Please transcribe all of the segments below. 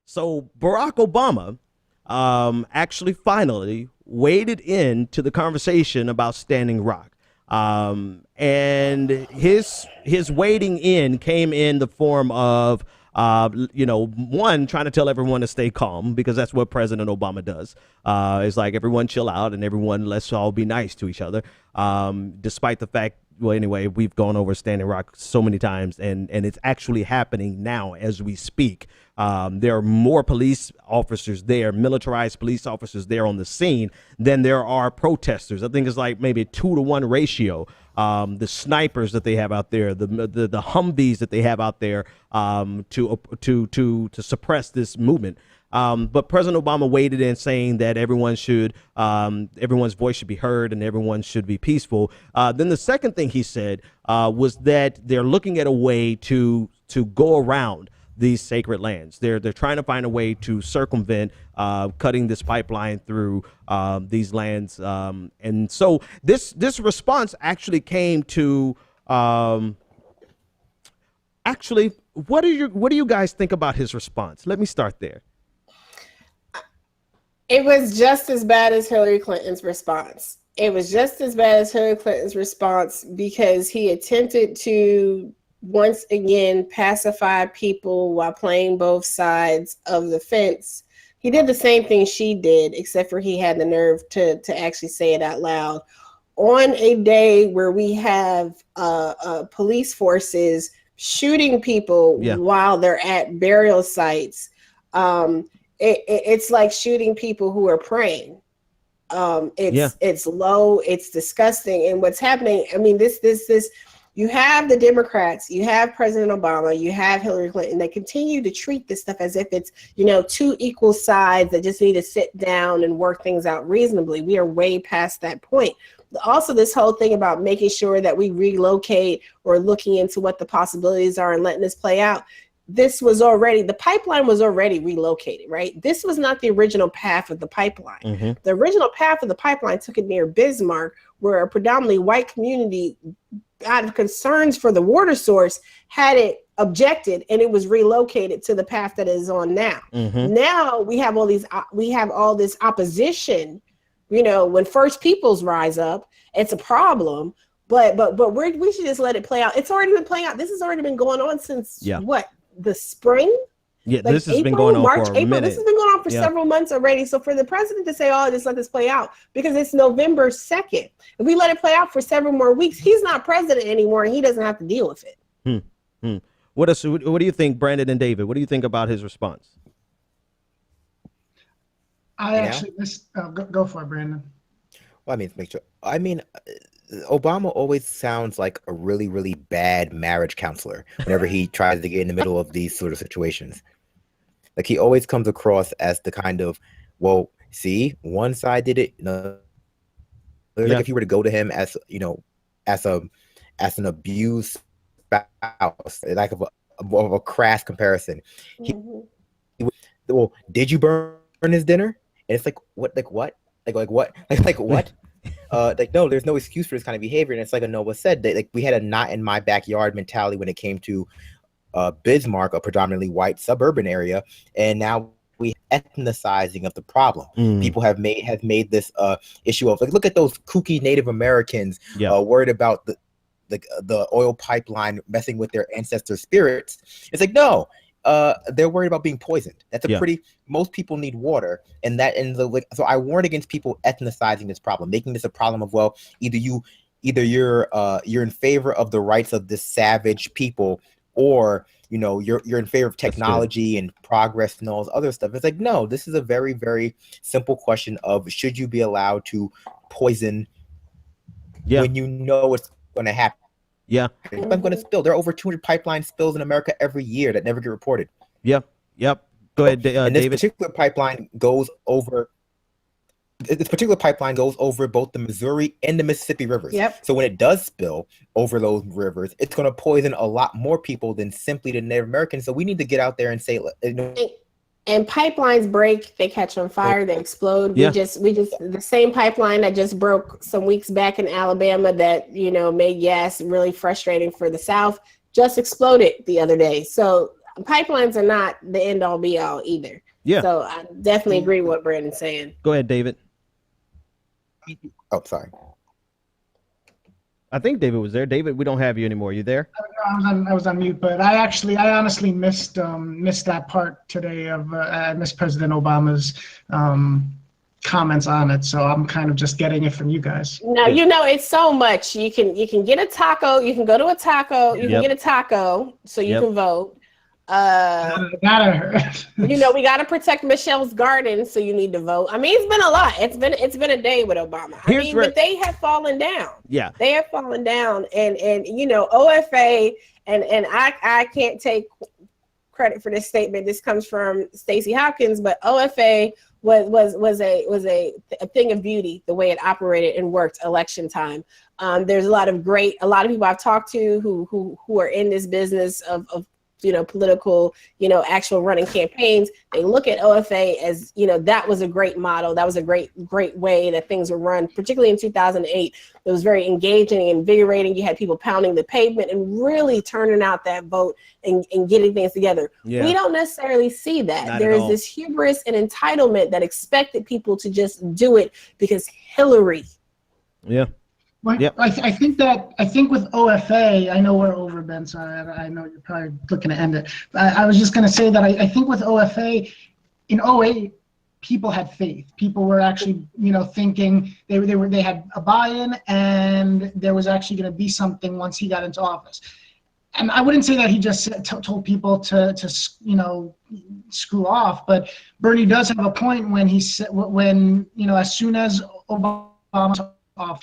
So Barack Obama actually finally waded into the conversation about Standing Rock. And his wading in came in the form of, one, trying to tell everyone to stay calm, because that's what President Obama does. It's like, everyone chill out and everyone, let's all be nice to each other. Despite the fact, well, anyway, we've gone over Standing Rock so many times, and it's actually happening now as we speak. There are more police officers there, militarized police officers there on the scene than there are protesters. I think it's like maybe 2-to-1 ratio. The snipers that they have out there, the Humvees that they have out there to suppress this movement. But President Obama waded in, saying that everyone's voice should be heard and everyone should be peaceful. Then the second thing he said was that they're looking at a way to go around these sacred lands. They're trying to find a way to circumvent cutting this pipeline through these lands. And so this response actually came to actually, what do you guys think about his response? Let me start there. It was just as bad as Hillary Clinton's response. It was just as bad as Hillary Clinton's response, because he attempted to once again pacify people while playing both sides of the fence. He did the same thing she did, except for he had the nerve to actually say it out loud. On a day where we have police forces shooting people while they're at burial sites, it's like shooting people who are praying. It's low, it's disgusting. And what's happening, I mean, this, you have the Democrats, you have President Obama, you have Hillary Clinton, they continue to treat this stuff as if it's, two equal sides that just need to sit down and work things out reasonably. We are way past that point. Also, this whole thing about making sure that we relocate or looking into what the possibilities are and letting this play out. The pipeline was already relocated, right? This was not the original path of the pipeline. Mm-hmm. The original path of the pipeline took it near Bismarck, where a predominantly white community, out of concerns for the water source, had it objected, and it was relocated to the path that it is on now. Mm-hmm. Now we have all this opposition. When First Peoples rise up, it's a problem. But we should just let it play out. It's already been playing out. This has already been going on since what? The spring? Yeah, like this has been going on March, for a April. minute. This has been going on for several months already. So for the president to say, "Oh, just let this play out," because it's November 2nd. If we let it play out for several more weeks, he's not president anymore, and he doesn't have to deal with it. What do you think, Brandon and David? What do you think about his response? I actually go for it, Brandon. Well, Obama always sounds like a really, really bad marriage counselor whenever he tries to get in the middle of these sort of situations. Like, he always comes across as the kind of, well, see, one side did it. Like, if you were to go to him as an abused spouse, like of a crass comparison. Well, did you burn his dinner? And it's like, what? Like what? Like what? Like what? No, there's no excuse for this kind of behavior. And it's like Anoa said, that, like, we had a not in my backyard mentality when it came to Bismarck, a predominantly white suburban area, and now we ethnicizing of the problem. People have made this issue of, like, look at those kooky Native Americans worried about the oil pipeline messing with their ancestors' spirits. It's like, no. They're worried about being poisoned. That's most people need water, and so I warn against people ethnicizing this problem, making this a problem of, well, either you're in favor of the rights of this savage people, or you're in favor of technology and progress and all this other stuff. It's like, no, this is a very, very simple question of, should you be allowed to poison when you know it's going to happen? Yeah. I'm going to spill. There are over 200 pipeline spills in America every year that never get reported. Yep. Go ahead, and this David. particular pipeline goes over. This particular pipeline goes over both the Missouri and the Mississippi rivers. Yep. So when it does spill over those rivers, it's going to poison a lot more people than simply the Native Americans. So we need to get out there and say, and pipelines break, they catch on fire, they explode. We just the same pipeline that just broke some weeks back in Alabama that, made gas really frustrating for the South, just exploded the other day. So pipelines are not the end all be all either. Yeah. So I definitely agree with what Brandon's saying. Go ahead, David. Oh, sorry. I think David was there. David, we don't have you anymore. You there? I was on mute, but I honestly missed that part today of I missed President Obama's comments on it, so I'm kind of just getting it from you guys. No, it's so much. You can get a taco. You can go to a taco. You can get a taco, so you can vote. That I heard. We got to protect Michelle's garden, so you need to vote. I mean, it's been a lot. It's been a day with Obama. But they have fallen down. Yeah, they have fallen down, and OFA and I can't take credit for this statement. This comes from Stacey Hopkins, but OFA was a thing of beauty, the way it operated and worked election time. There's a lot of people I've talked to who are in this business of political, actual running campaigns. They look at OFA as, that was a great model. That was a great way that things were run, particularly in 2008. It was very engaging and invigorating. You had people pounding the pavement and really turning out that vote and getting things together. Yeah. We don't necessarily see that. There is this hubris and entitlement that expected people to just do it because Hillary. Yeah. Well, yep. I think with OFA, I know we're over, Ben, so I know you're probably looking to end it. I was just going to say that I think with OFA, in 08, people had faith. People were actually, thinking they had a buy-in, and there was actually going to be something once he got into office. And I wouldn't say that he just told people to screw off, but Bernie does have a point when he said as soon as Obama was off,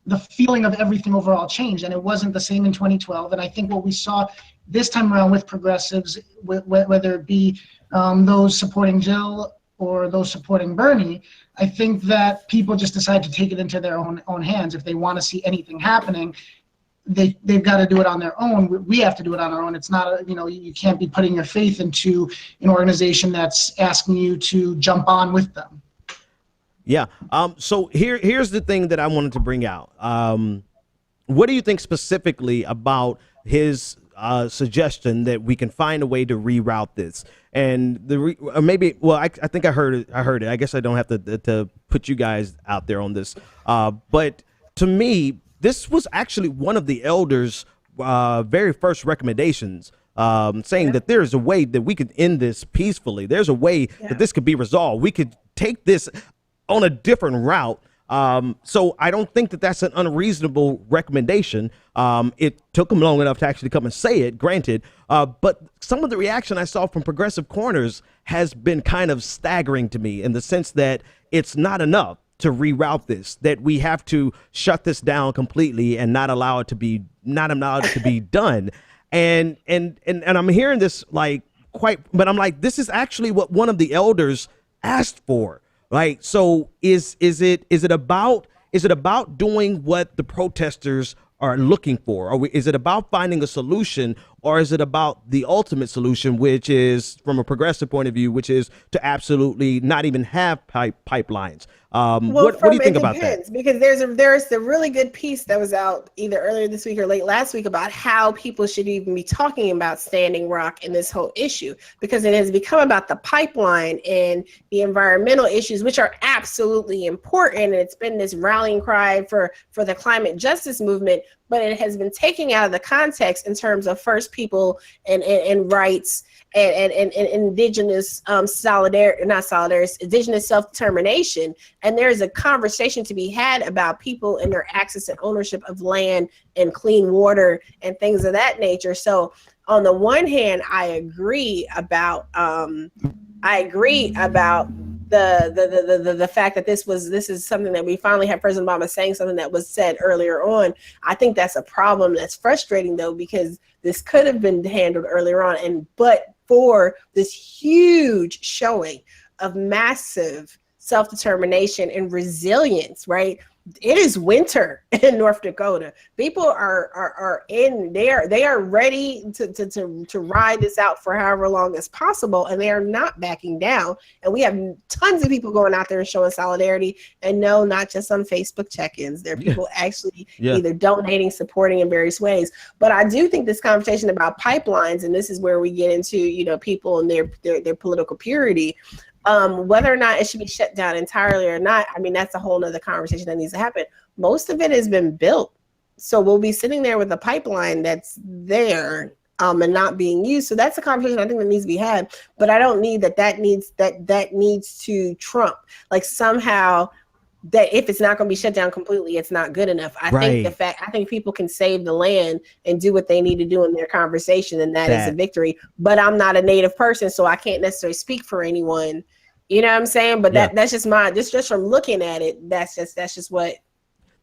the feeling of everything overall changed, and it wasn't the same in 2012. And I think what we saw this time around with progressives, whether it be those supporting Jill or those supporting Bernie, I think that people just decide to take it into their own hands. If they want to see anything happening, they've got to do it on their own. We have to do it on our own. It's not you can't be putting your faith into an organization that's asking you to jump on with them. Yeah. So here's the thing that I wanted to bring out. What do you think specifically about his suggestion that we can find a way to reroute this? And I think I heard it. I guess I don't have to put you guys out there on this. But to me, this was actually one of the elders' very first recommendations. Saying that there is a way that we could end this peacefully. There's a way that this could be resolved. We could take this on a different route. So I don't think that that's an unreasonable recommendation. It took them long enough to actually come and say it, granted. But some of the reaction I saw from progressive corners has been kind of staggering to me, in the sense that it's not enough to reroute this, that we have to shut this down completely and not allow it to be done. And I'm hearing this but I'm like, this is actually what one of the elders asked for. Right. So is it about doing what the protesters are looking for? Or is it about finding a solution, or is it about the ultimate solution, which is, from a progressive point of view, which is to absolutely not even have pipelines? What do you think about that? Because there's the really good piece that was out either earlier this week or late last week about how people should even be talking about Standing Rock in this whole issue, because it has become about the pipeline and the environmental issues, which are absolutely important. And it's been this rallying cry for the climate justice movement, but it has been taken out of the context in terms of First People and rights and indigenous indigenous self-determination. And there's a conversation to be had about people and their access and ownership of land and clean water and things of that nature. So on the one hand, I agree about the fact that this is something that we finally have President Obama saying something that was said earlier on. I think that's a problem. That's frustrating, though, because this could have been handled earlier on, but for this huge showing of massive self-determination and resilience, right? it is winter in North Dakota. People are in there. They are ready to ride this out for however long as possible, and they are not backing down. And we have tons of people going out there and showing solidarity. And no, not just on Facebook check-ins. There are people actually either donating, supporting in various ways. But I do think this conversation about pipelines, and this is where we get into, you know, people and their political purity. Whether or not it should be shut down entirely or not, I mean, that's a whole nother conversation that needs to happen. Most of it has been built. So we'll be sitting there with a pipeline that's there and not being used. So that's a conversation I think that needs to be had. But I don't need that needs to trump. Like somehow that if it's not going to be shut down completely, it's not good enough. I think people can save the land and do what they need to do in their conversation, and that is a victory. But I'm not a Native person, so I can't necessarily speak for anyone. You know what I'm saying? But that's just just from looking at it, that's just what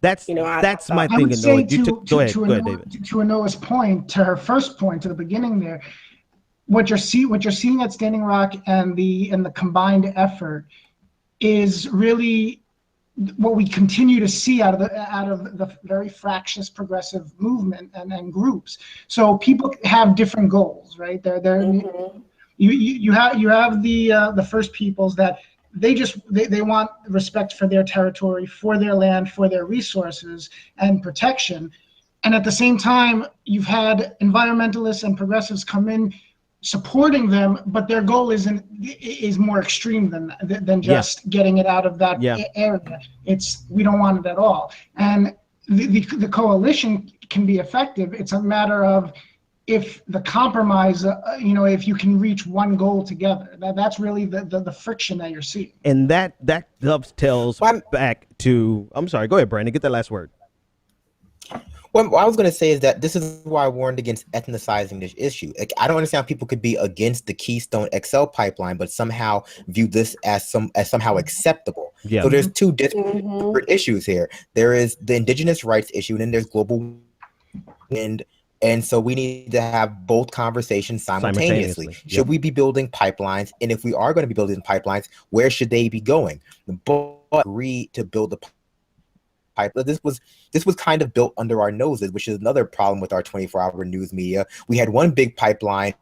that's you know. That's my I thing. would say Go ahead, David. To Anoa's point, to her first point, to the beginning there, what you're seeing at Standing Rock and the combined effort is really what we continue to see out of the very fractious progressive movement and groups. So people have different goals, right? You have the First Peoples that they want respect for their territory, for their land, for their resources and protection. And at the same time, you've had environmentalists and progressives come in supporting them, but their goal is more extreme than just getting it out of that area. We don't want it at all. And the coalition can be effective. It's a matter of if the compromise, if you can reach one goal together. That's really the friction that you're seeing. And that dovetails back to, I'm sorry, go ahead, Brandon, get that last word. Well, what I was going to say is that this is why I warned against ethnicizing this issue. Like, I don't understand how people could be against the Keystone XL pipeline, but somehow view this as somehow acceptable. Yeah. So there's two different issues here. There is the indigenous rights issue, and then there's global wind. And so we need to have both conversations simultaneously. Should we be building pipelines? And if we are going to be building pipelines, where should they be going? Both agree to build the pipeline. This was kind of built under our noses, which is another problem with our 24-hour news media. We had one big pipeline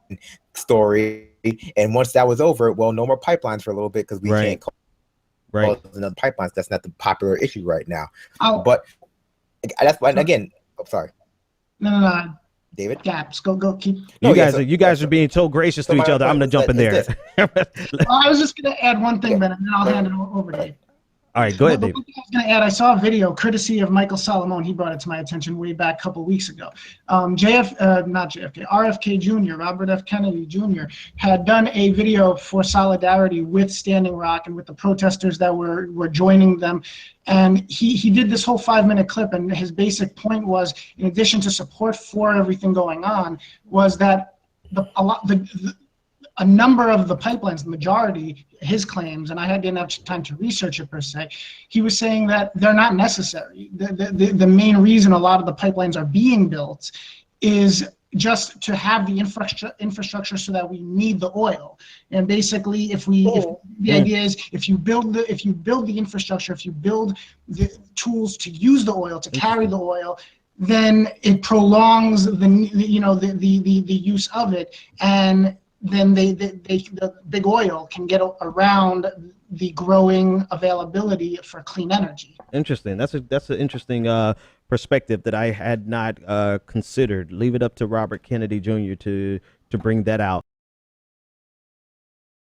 story, and once that was over, well, no more pipelines for a little bit because we can't call another pipelines. That's not the popular issue right now. But that's why, again, I'm sorry. No. David? Gaps. Go keep. You guys are being so gracious to each other. I'm gonna jump in there. I was just gonna add one thing, Ben, and then I'll hand it over to you. All right, go ahead, David. I was going to add, I saw a video courtesy of Michael Solomon. He brought it to my attention way back a couple weeks ago. RFK Jr., Robert F. Kennedy Jr., had done a video for solidarity with Standing Rock and with the protesters that were joining them. And he did this whole 5-minute clip, and his basic point was, in addition to support for everything going on, was that a number of the pipelines, the majority, his claims, and I didn't have time to research it per se, he was saying that they're not necessary. The main reason a lot of the pipelines are being built is just to have the infrastructure so that we need the oil. And basically, the idea is if you build the infrastructure, if you build the tools to use the oil, to carry the oil, then it prolongs the use of it, and then the big oil can get around the growing availability for clean energy. Interesting. That's an interesting perspective that I had not considered. Leave it up to Robert Kennedy Jr. to bring that out.